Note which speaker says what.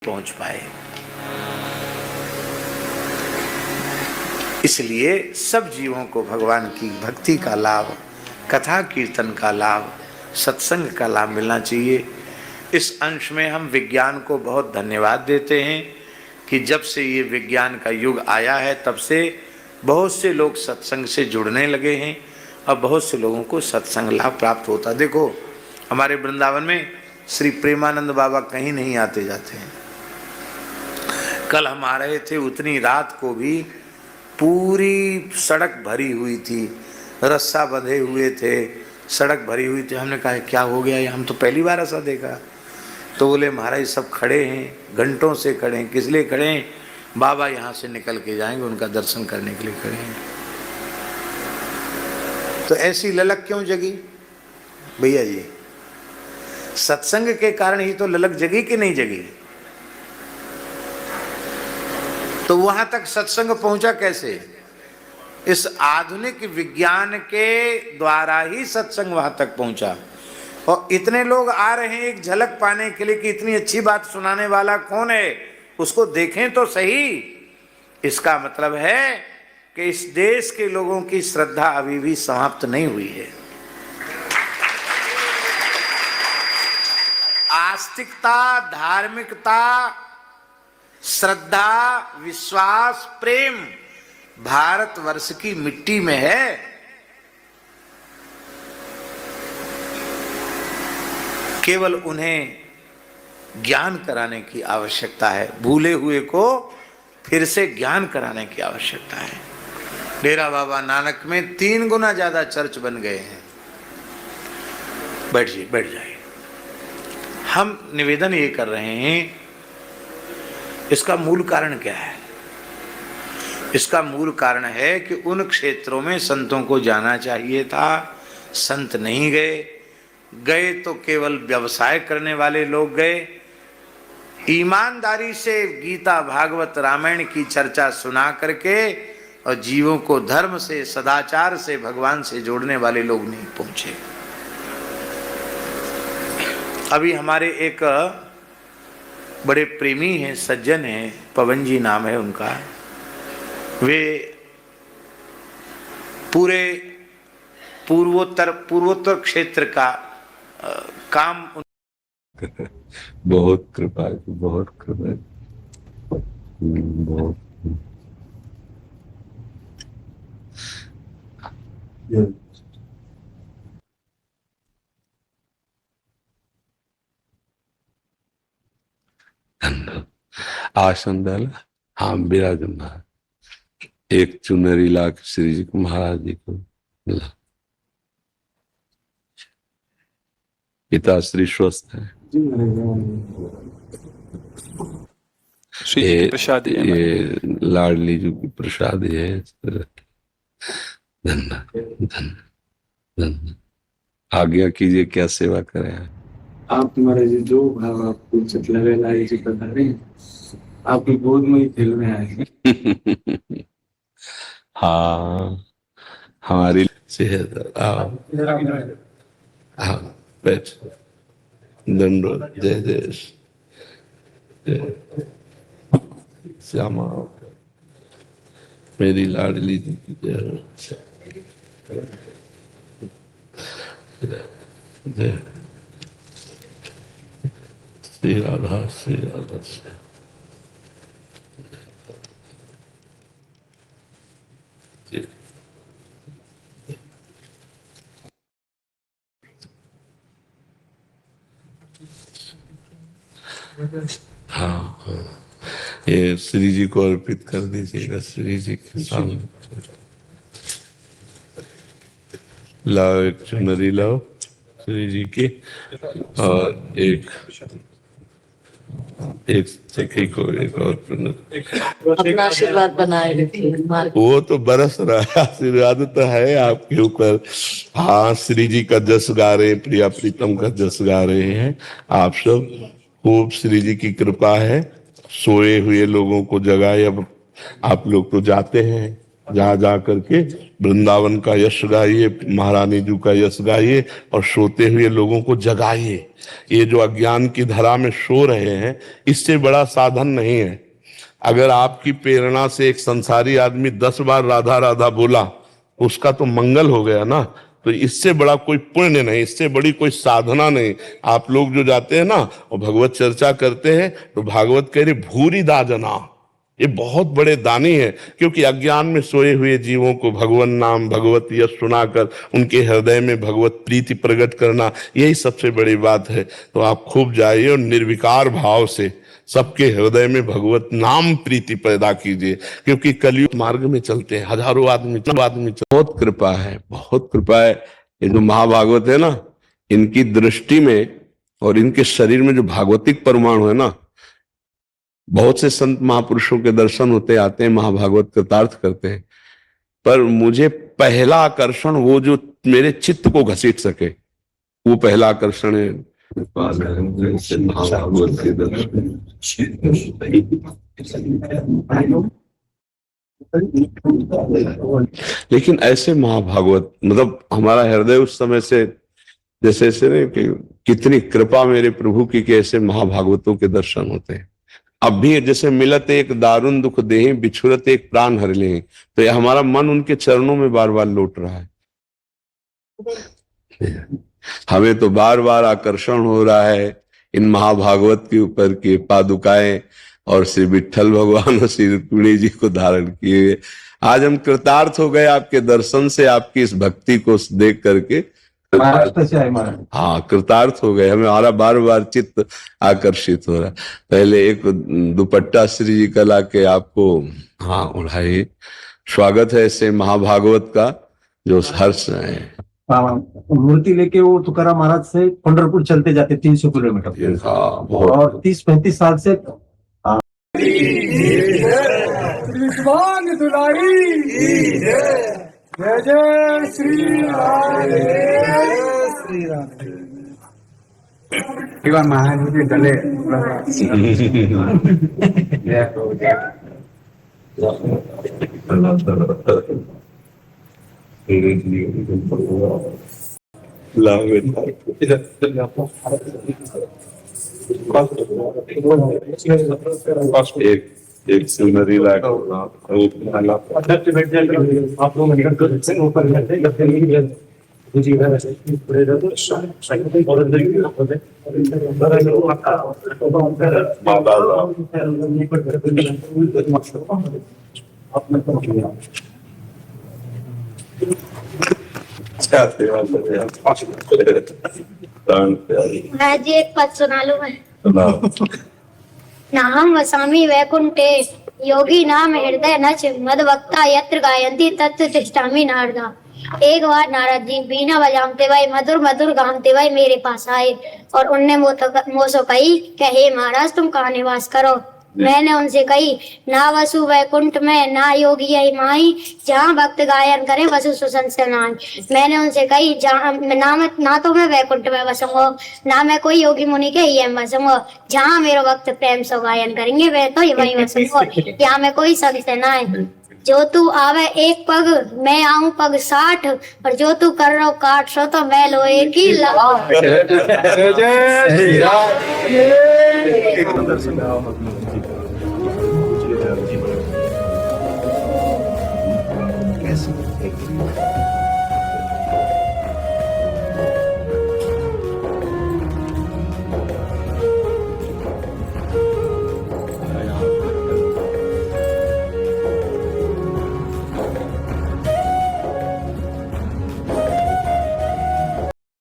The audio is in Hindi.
Speaker 1: पहुंच पाए। इसलिए सब जीवों को भगवान की भक्ति का लाभ, कथा कीर्तन का लाभ, सत्संग का लाभ मिलना चाहिए। इस अंश में हम विज्ञान को बहुत धन्यवाद देते हैं कि जब से ये विज्ञान का युग आया है तब से बहुत से लोग सत्संग से जुड़ने लगे हैं और बहुत से लोगों को सत्संग लाभ प्राप्त होता। देखो हमारे वृंदावन में श्री प्रेमानंद बाबा कहीं नहीं आते जाते हैं। कल हम आ रहे थे, उतनी रात को भी पूरी सड़क भरी हुई थी, रस्सा बंधे हुए थे, सड़क भरी हुई थी। हमने कहा क्या हो गया, हम तो पहली बार ऐसा देखा। तो बोले महाराज सब खड़े हैं, घंटों से खड़े हैं। किस लिए खड़े हैं? बाबा यहाँ से निकल के जाएंगे, उनका दर्शन करने के लिए खड़े हैं। तो ऐसी ललक क्यों जगी भैया जी? सत्संग के कारण ही तो ललक जगी कि नहीं जगी? तो वहां तक सत्संग पहुंचा कैसे? इस आधुनिक विज्ञान के द्वारा ही सत्संग वहां तक पहुंचा। और इतने लोग आ रहे हैं एक झलक पाने के लिए कि इतनी अच्छी बात सुनाने वाला कौन है, उसको देखें तो सही। इसका मतलब है कि इस देश के लोगों की श्रद्धा अभी भी समाप्त नहीं हुई है। आस्तिकता, धार्मिकता, श्रद्धा, विश्वास, प्रेम भारतवर्ष की मिट्टी में है। केवल उन्हें ज्ञान कराने की आवश्यकता है, भूले हुए को फिर से ज्ञान कराने की आवश्यकता है। डेरा बाबा नानक में 3 गुना ज्यादा चर्च बन गए हैं। बैठिए, बैठ जाइए। हम निवेदन ये कर रहे हैं, इसका मूल कारण क्या है? इसका मूल कारण है कि उन क्षेत्रों में संतों को जाना चाहिए था, संत नहीं गए। गए तो केवल व्यवसाय करने वाले लोग गए। ईमानदारी से गीता, भागवत, रामायण की चर्चा सुना करके और जीवों को धर्म से, सदाचार से, भगवान से जोड़ने वाले लोग नहीं पहुंचे। अभी हमारे एक बड़े प्रेमी हैं, सज्जन हैं, पवन जी नाम है उनका। वे पूरे पूर्वोत्तर क्षेत्र का काम
Speaker 2: बहुत कृपा, बहुत कृपा, बहुत आसन डाला। हाँ विराजमान। एक चुनरी ला के श्री जी को, महाराज जी को मिला। पिताश्री स्वस्थ है। ये लाडली जी की प्रसादी है। धन्यवाद, धन्यवाद। आज्ञा कीजिए, क्या सेवा करें?
Speaker 3: आप महाराज जी जो भाव आपको उचित लगे लाए जी बता रहे हैं, आपकी गोद में ही दिल में आए।
Speaker 2: हाँ हमारी सेहत। आओ हाँ बैठ। दंडोत। जय जय श्यामा, मेरी लाडली जी की जय। जय श्री राधा, श्री राधा। हाँ हाँ, ये श्री जी को अर्पित कर दीजिएगा। श्री जी के सामने लाओ, एक चुनरी लाओ श्री जी की, और एक और
Speaker 4: अपना आशीर्वाद बनाए रखिए।
Speaker 2: वो तो बरस रहा है, आशीर्वाद तो है आपके ऊपर। हाँ श्री जी का जस गा रहे हैं, प्रिया प्रीतम का जस गा रहे हैं आप सब। खूब श्री जी की कृपा है। सोए हुए लोगों को जगाए। अब आप लोग तो जाते हैं, जा जा करके वृंदावन का यश गाइए, महारानी जी का यश गाइए और सोते हुए लोगों को जगाइए। ये जो अज्ञान की धरा में सो रहे हैं, इससे बड़ा साधन नहीं है। अगर आपकी प्रेरणा से एक संसारी आदमी 10 बार राधा राधा बोला, उसका तो मंगल हो गया ना। तो इससे बड़ा कोई पुण्य नहीं, इससे बड़ी कोई साधना नहीं। आप लोग जो जाते हैं ना और भगवत चर्चा करते हैं, तो भागवत कह रही भूरी दाजना, ये बहुत बड़े दानी है। क्योंकि अज्ञान में सोए हुए जीवों को भगवान नाम, भगवत यश सुनाकर उनके हृदय में भगवत प्रीति प्रकट करना, यही सबसे बड़ी बात है। तो आप खूब जाइए और निर्विकार भाव से सबके हृदय में भगवत नाम प्रीति पैदा कीजिए। क्योंकि कलयुग मार्ग में चलते हैं, हजारों आदमी बहुत कृपा है, बहुत कृपा है। ये जो महाभागवत है ना, इनकी दृष्टि में और इनके शरीर में जो भागवतिक परमाणु है ना, बहुत से संत महापुरुषों के दर्शन होते आते हैं, महाभागवत कृतार्थ करते हैं, पर मुझे पहला आकर्षण वो जो मेरे चित्त को घसीट सके, वो पहला आकर्षण है महाभागवत के दर्शन। लेकिन ऐसे महाभागवत, मतलब हमारा हृदय उस समय से जैसे ऐसे नहीं कि कितनी कृपा मेरे प्रभु की, कि ऐसे महाभागवतों के दर्शन होते हैं। अब भी जैसे मिलत एक दारुण दुख देहि, बिछुरत एक प्राण हर ले, तो ये हमारा मन उनके चरणों में बार बार लौट रहा है। हमें तो बार बार आकर्षण हो रहा है इन महाभागवत के ऊपर की पादुकाएं और श्री विट्ठल भगवान और श्री रुक्मिणी जी को धारण किए। आज हम कृतार्थ हो गए आपके दर्शन से, आपकी इस भक्ति को देख करके। हाँ, कृतार्थ हो गए, हमारा बार बार चित्त आकर्षित हो रहा है। पहले एक दुपट्टा श्री जी का लाके आपको हाँ उड़ाइए। स्वागत है ऐसे महाभागवत का जो हर्ष है।
Speaker 5: मूर्ति लेके वो तुकाराम महाराज से पंढरपुर चलते जाते 300 किलोमीटर।
Speaker 2: हाँ,
Speaker 5: और 30-35 साल से
Speaker 6: जय जय श्री राम, श्री राम। एक बार महाराज जी के गले
Speaker 2: एक सुनरी लाख
Speaker 6: आप लोग ऊपर
Speaker 7: जी एक पद सुना लूं मैं। नाहं वसामि वैकुंठे योगी नाम हृदय नच मद वक्ता यत्र गायन्ति तत्र तिष्ठामि नारदा। एक बार नारद जी बीना बजाते भाई मधुर मधुर गाते भाई मेरे पास आए और उनने मोसो कही कि हे महाराज तुम कहाँ निवास करो। मैंने उनसे कही ना वसु वैकुंठ में ना योगी यही माही, जहाँ भक्त गायन करे वसु सुसंसन नाई। मैंने उनसे कही जहाँ ना तो मैं वैकुंठ में बसूंगा, ना मैं कोई योगी मुनि के ही बसूंगा। जहाँ मेरे भक्त प्रेम से गायन करेंगे वे तो वही बसूंगा, यहाँ में कोई संत नाई। जो तू आवे एक पग मैं आऊं पग 60, और जो तू कर रहा काट सो तो मैं लोहे की लगा।
Speaker 6: जय जय श्री राम।